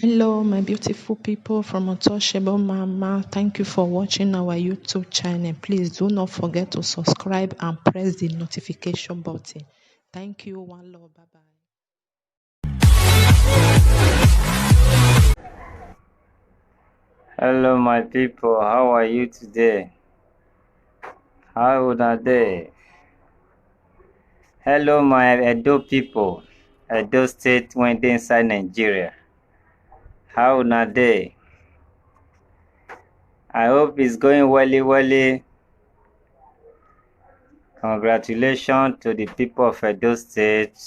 Hello, my beautiful people from Untouchable Mama. Thank you for watching our YouTube channel. Please do not forget to subscribe and press the notification button. Thank you. One love. Bye bye. Hello, my people. How are you today? How are they? Hello, my Edo people. Edo State went inside Nigeria. How are they? I hope it's going welly. Congratulations to the people of Edo State.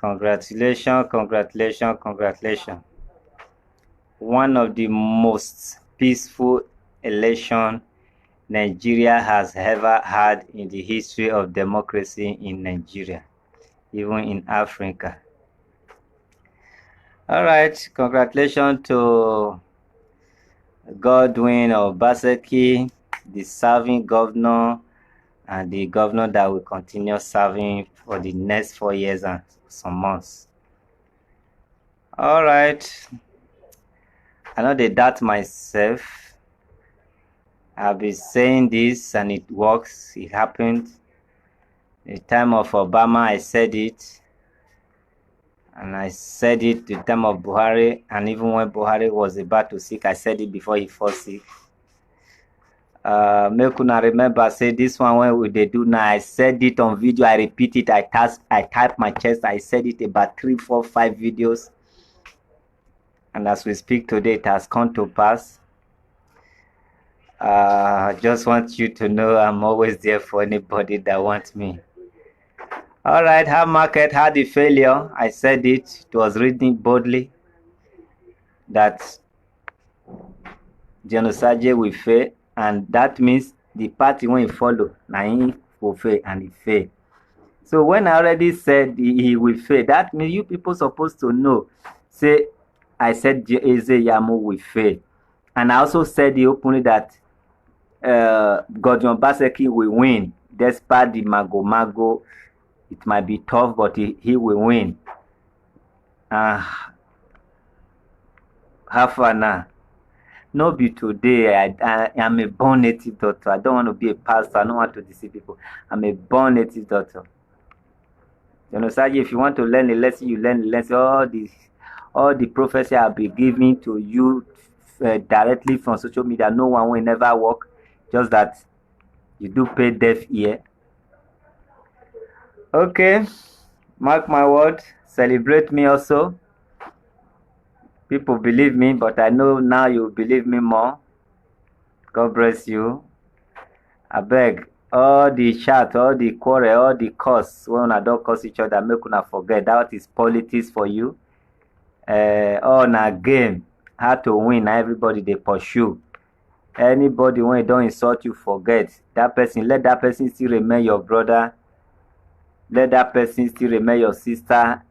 Congratulations. One of the most peaceful election Nigeria has ever had in the history of democracy in Nigeria, even in Africa. All right, congratulations to Godwin Obaseki, the serving governor, and the governor that will continue serving for the next 4 years and some months. All right, I know they doubt myself. I've been saying this and it works. It happened. The time of Obama, I said it. And I said it the time of Buhari, and even when Buhari was about to sick, I said it before he fell sick. Make una remember, say this one when they do now, I said it on video, I repeat it, I type my chest, I said it about 3, 4, 5 videos. And as we speak today, it has come to pass. I just want you to know I'm always there for anybody that wants me. All right, how market had the failure. I said it was written boldly that Genosaje will fail, and that means the party when he follow, now he will fail and he fail. So when I already said he will fail, that means you people supposed to know. Say, I said Eze Yamu will fail. And I also said openly that Godwin Obaseki will win. Despite the mago, it might be tough, but he will win. How far now? No be today. I am a born native doctor. I don't want to be a pastor. I don't want to deceive people. I'm a born native doctor. You know, Saji, if you want to learn a lesson, you learn a lesson. All the prophecy I'll be giving to you directly from social media. No one will never work. Just that you do pay deaf ear. Okay, mark my word. Celebrate me also. People believe me, but I know now you believe me more. God bless you. I beg, all the chat, all the quarrel, all the curse, when I don't curse each other, make una forget. That is politics for you. All na game, how to win, everybody they pursue. Anybody when don't insult you, forget. That person, let that person still remain your brother. Let that person still remain your sister.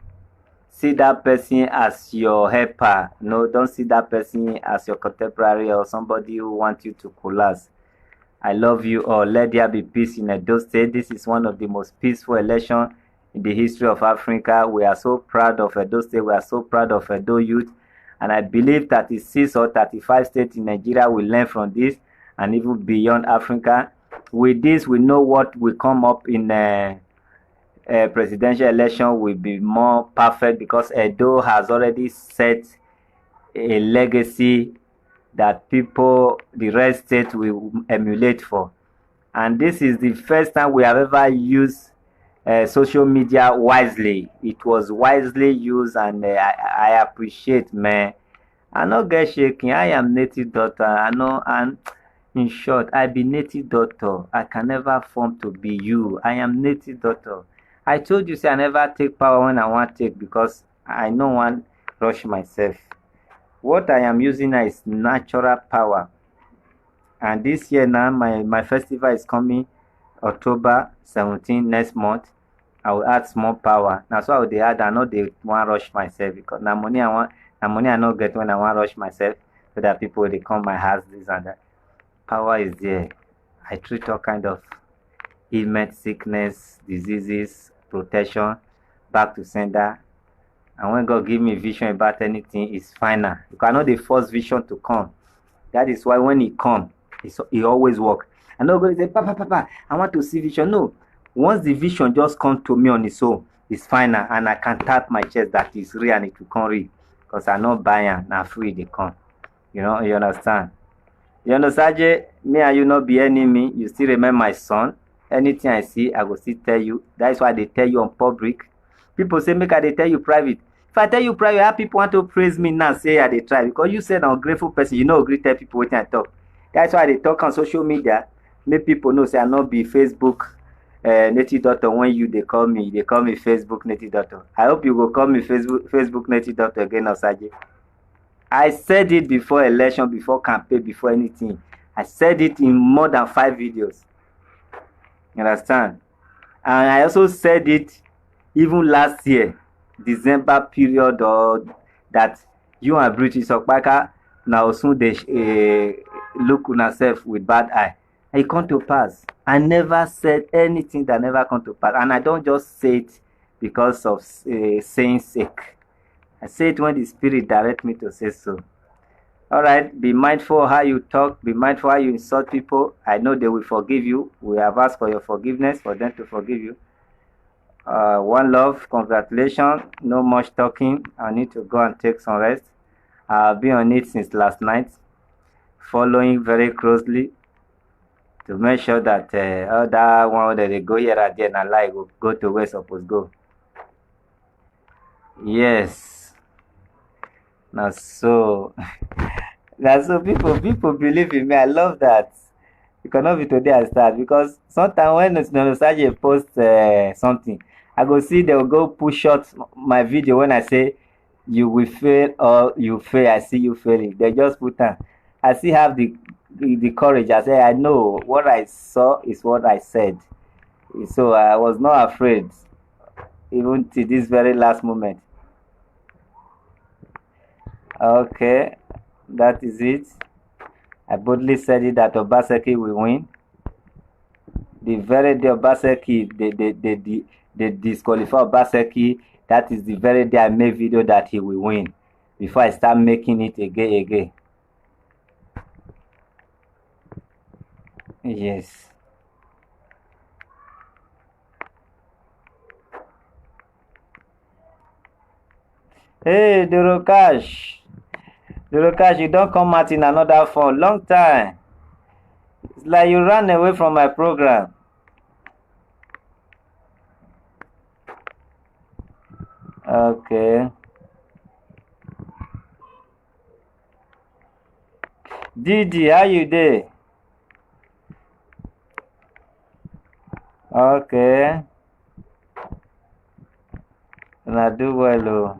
See that person as your helper. No, don't see that person as your contemporary or somebody who wants you to collapse. I love you all. Let there be peace in Edo State. This is one of the most peaceful elections in the history of Africa. We are so proud of Edo State. We are so proud of Edo youth. And I believe 36 or 35 states in Nigeria will learn from this and even beyond Africa. With this, we know what will come up in presidential election will be more perfect because Edo has already set a legacy that people, the rest states will emulate for. And this is the first time we have ever used social media wisely. It was wisely used, and I appreciate, man. I no get shaking. I am native doctor. I know, and in short, I be native doctor. I can never form to be you. I am native doctor. I told you, say I never take power when I want to take because I no want rush myself. What I am using now is natural power. And this year now, my festival is coming October 17 next month. I will add small power. Now so I will add, I know they want rush myself because now money I not get when I want rush myself so that people they come my house, this and that. Power is there. I treat all kind of ailment, sickness, diseases, protection, back to sender. And when God give me vision about anything, it's final. You cannot the first vision to come. That is why when it come, it always work. And not going to say, Papa, I want to see vision. No. Once the vision just come to me on its own, it's final, and I can tap my chest that is real and it will come real. Because I not buying, now free they come. You know, you understand? You understand, Jay? Me and you not be enemy. You still remember my son. Anything I see, I will still tell you. That is why they tell you on public. People say, make I they tell you private. If I tell you private, how people want to praise me now, say I they try. Because you said I'm a grateful person, you know, agree tell people what I talk. That's why they talk on social media. Make people know, say I not be Facebook native doctor. When you they call me Facebook native doctor. I hope you will call me Facebook native doctor again, Osaje. I said it before election, before campaign, before anything. I said it in more than 5 videos. You understand? And I also said it even last year, December period, or that you and British Okpaka now soon they look on yourself with bad eye. And it come to pass. I never said anything that never come to pass. And I don't just say it because of saying sake. I say it when the Spirit direct me to say so. All right, be mindful how you talk. Be mindful how you insult people. I know they will forgive you. We have asked for your forgiveness, for them to forgive you. One love, congratulations. No much talking. I need to go and take some rest. I've been on it since last night, following very closely to make sure that other one that they go here and there and like go to where supposed to go. Yes. Now so people believe in me. I love that. It cannot be today I start, because sometimes when Nostalgia post something, I go see they will go push out my video when I say you will fail or you fail. I see you failing. They just put on. I still have the courage. I say I know what I saw is what I said. So I was not afraid, even to this very last moment. Okay, that is it. I boldly said it that Obaseki will win. The very day Obaseki, they disqualify Obaseki, that is the very day I made video that he will win. Before I start making it again. Yes. Hey, Dorokash, you don't come out in another phone. Long time. It's like you ran away from my program. Okay. Didi, how you there? Okay. And I do well, oh.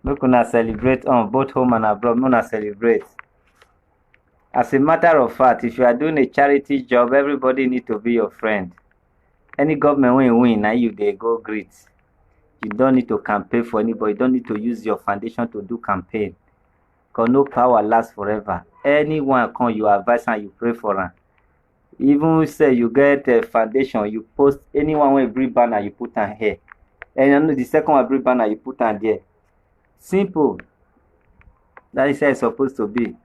Look, una celebrate on both home and abroad. Una celebrate. As a matter of fact, if you are doing a charity job, everybody need to be your friend. Any government when you win, now you they go great. You don't need to campaign for anybody. You don't need to use your foundation to do campaign. Because no power lasts forever. Anyone come, you advise and you pray for them. Even say you get a foundation, you post anyone with brief banner, you put on here. And the second one brief banner, you put on there. Simple. That is how it's supposed to be.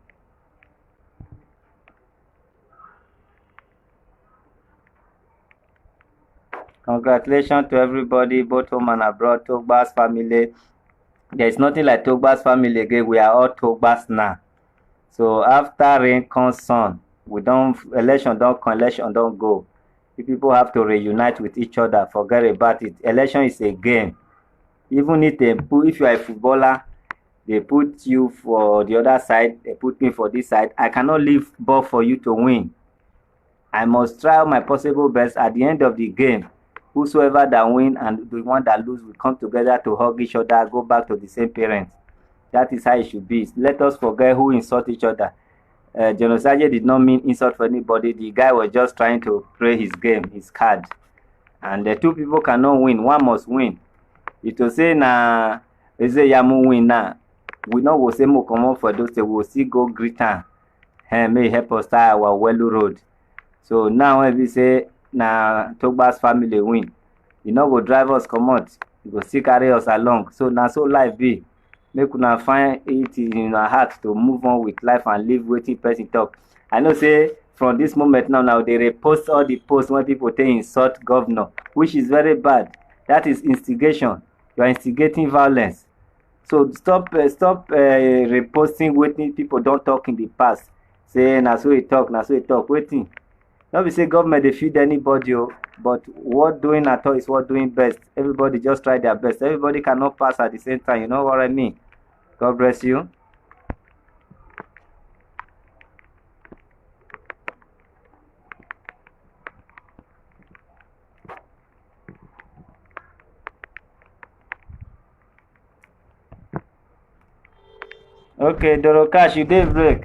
Congratulations to everybody, both home and abroad, Togbas family. There is nothing like Togbas family again. We are all Togbas now. So after rain comes sun. We don't election don't come, election don't go. The people have to reunite with each other. Forget about it. Election is a game. Even if you are a footballer, they put you for the other side, they put me for this side. I cannot leave ball for you to win. I must try my possible best. At the end of the game, whosoever that win and the one that lose will come together to hug each other, go back to the same parents. That is how it should be. Let us forget who insult each other. Genosaje did not mean insult for anybody. The guy was just trying to play his game, his card. And the two people cannot win. One must win. It will say na yamu win now. We know we'll say more common for those that will still go greet her. May help us start our Welu road. So now when we say na Togbas family win, you know will drive us come out. e go still carry us along. So na so life be. Make una find it in una heart to move on with life and live wetin person talk. I know say from this moment now they repost all the posts when people take insult governor, which is very bad. That is instigation. You are instigating violence. So stop reposting wetin people don talk in the past. Say na so e talk, na so e talk. Wetin? No be say government dey feed anybody o, but what doing at all is what doing best. Everybody just try their best. Everybody cannot pass at the same time. You know what I mean? God bless you. Okay, Dorokash, you dey break.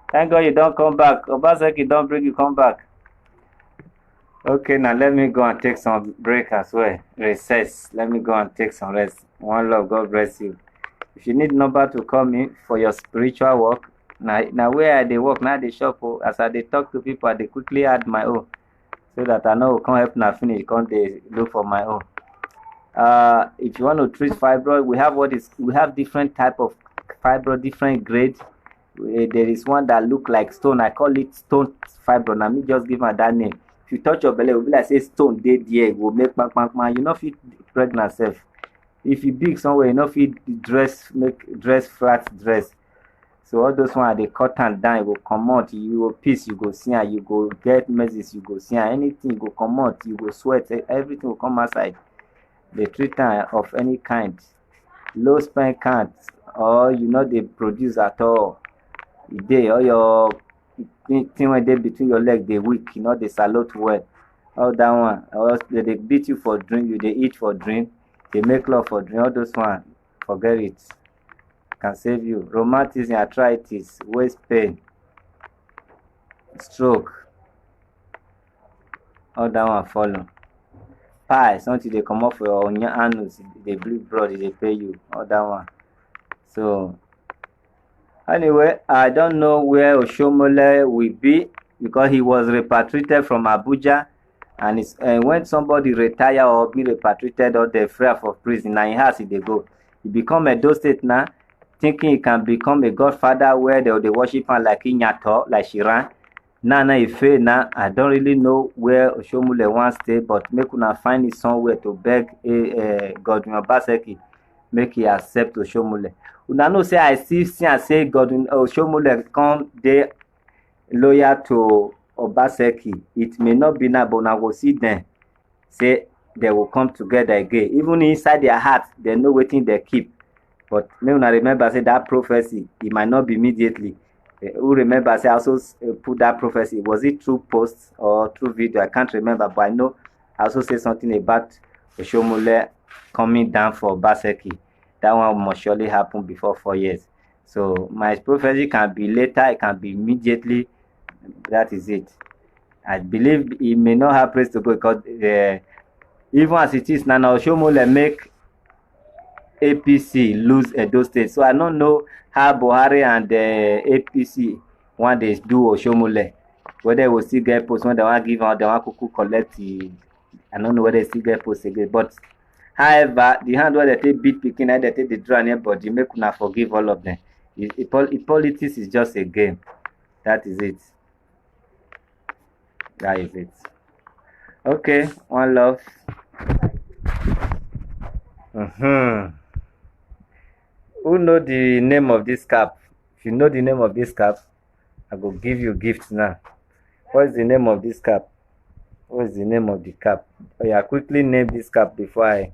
Thank God you don come back. Obaseki don bring you come back. Okay, now let me go and take some break as well. Recess. Let me go and take some rest. One love. God bless you. If you need number to call me for your spiritual work, now where I dey work, now dey shop. As I dey talk to people, I dey quickly add my own, so that I know come help na finish. Come dey look for my own. If you want to treat fibroid, we have different type of fibroid, different grades. There is one that look like stone. I call it stone fibroid. Now me just give her that name. If you touch your belly, it will be like say stone dey there. It will make bang. You know fit pregnant self. If you big somewhere, you know fit make dress flat dress. So all those one they cut and down, you go comot, you go piss, you go see, you go get menses, you go see, anything you go comot, you go sweat, everything will come outside. The treatment of any kind, low sperm count, or you know they produce at all. They or your thing when they between your leg they weak, you know they salute well. All that one, or they beat you for drink, you they eat for drink, they make love for drink. All those one, forget it. Can save you. Rheumatism, arthritis, waist pain, stroke, all that one follow. Pie, something they come off your anus, they bleed blood, they pay you, all that one. So anyway, I don't know where Oshomole will be, because he was repatriated from Abuja, and when somebody retire or be repatriated or they free of prison, now he has it they go. He become a Edo State now, thinking he can become a godfather where they worship him like Inyato, like Shiran. Now Ife now, I don't really know where Oshomole wants to stay, but make una find it somewhere to beg Godwin Obaseki, make he accept Oshomole. Una know say I still see and say Godwin Oshomole come dey loyal to Obaseki. It may not be now, but una go see them. Say they will come together again. Even inside their heart, they know wetin they keep. But may una remember say that prophecy, it might not be immediately. Who remember say I also put that prophecy. Was it through post or through video? I can't remember, but I know I also say something about Oshomole coming down for Obaseki. That one must surely happen before 4 years. So my prophecy can be later, it can be immediately. That is it. I believe he may not have place to go, because even as it is now, Oshomole make APC lose Edo State. So I don't know how Buhari and APC want they do Oshomole. Whether they will still get post when they want give out, they want to collect the, I don't know whether they still get post again. But however, the hand where they take beat picking and they take the draw anybody, make una forgive all of them. Politics is just a game. That is it. That is it. Okay, one love. Who know the name of this cap? If you know the name of this cap, I will give you gifts now. What is the name of this cap? What is the name of the cap? Oh yeah, quickly name this cap before I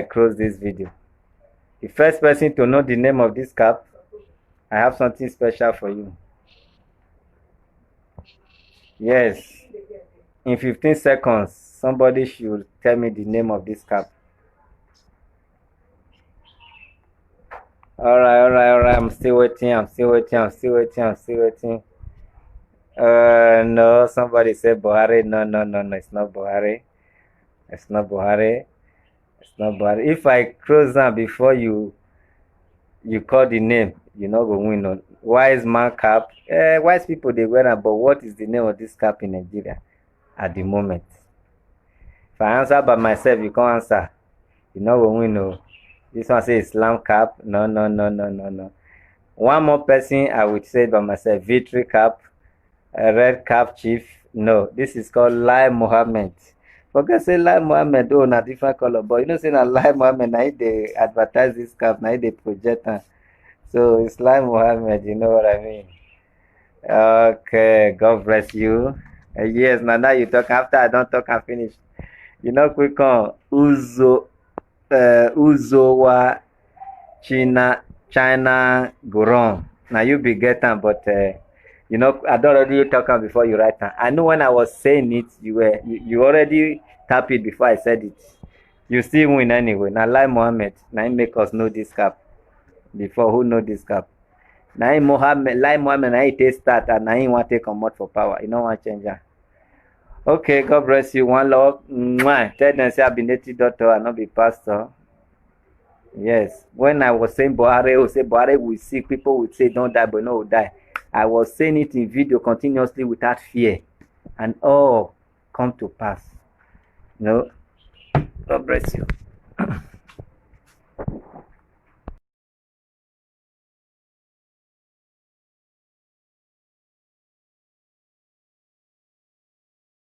close this video. The first person to know the name of this cap, I have something special for you. Yes. In 15 seconds, somebody should tell me the name of this cap. All right. I'm still waiting. No, somebody said Buhari. No, it's not Buhari. It's not Buhari. If I close down before you call the name, you're not going to win. No. Wise man cap. Wise people, they wear them, but what is the name of this cap in Nigeria at the moment? If I answer by myself, you can't answer. You know when we know. This one says Islam cap. No. One more person I would say by myself, victory cap, a red cap chief. No, this is called Lai Mohammed. Forget say Lai Mohammed, oh, na different color, but you know, say na Lai Mohammed, now they advertise this cap, now they project. So it's Lai Mohammed, you know what I mean? Okay, God bless you. Yes, now you talk after I don't talk and finish. You know, quick on Uzowa China Goron. Now you be getting, but you know, I don't already talk am before you write am. I know when I was saying it, you already tap it before I said it. You still win anyway. Now Lai Mohammed, now he make us know this cap. Before who know this cap? Now Lai Mohammed, now he take start and now he want to take comot for power. You know want change am. Okay, God bless you. One love. Mwah. Tell them say I be native doctor and not be pastor. Yes. When I was saying Buhari will see, people would say don't die, but no will die. I was saying it in video continuously without fear. And all come to pass. No. God bless you.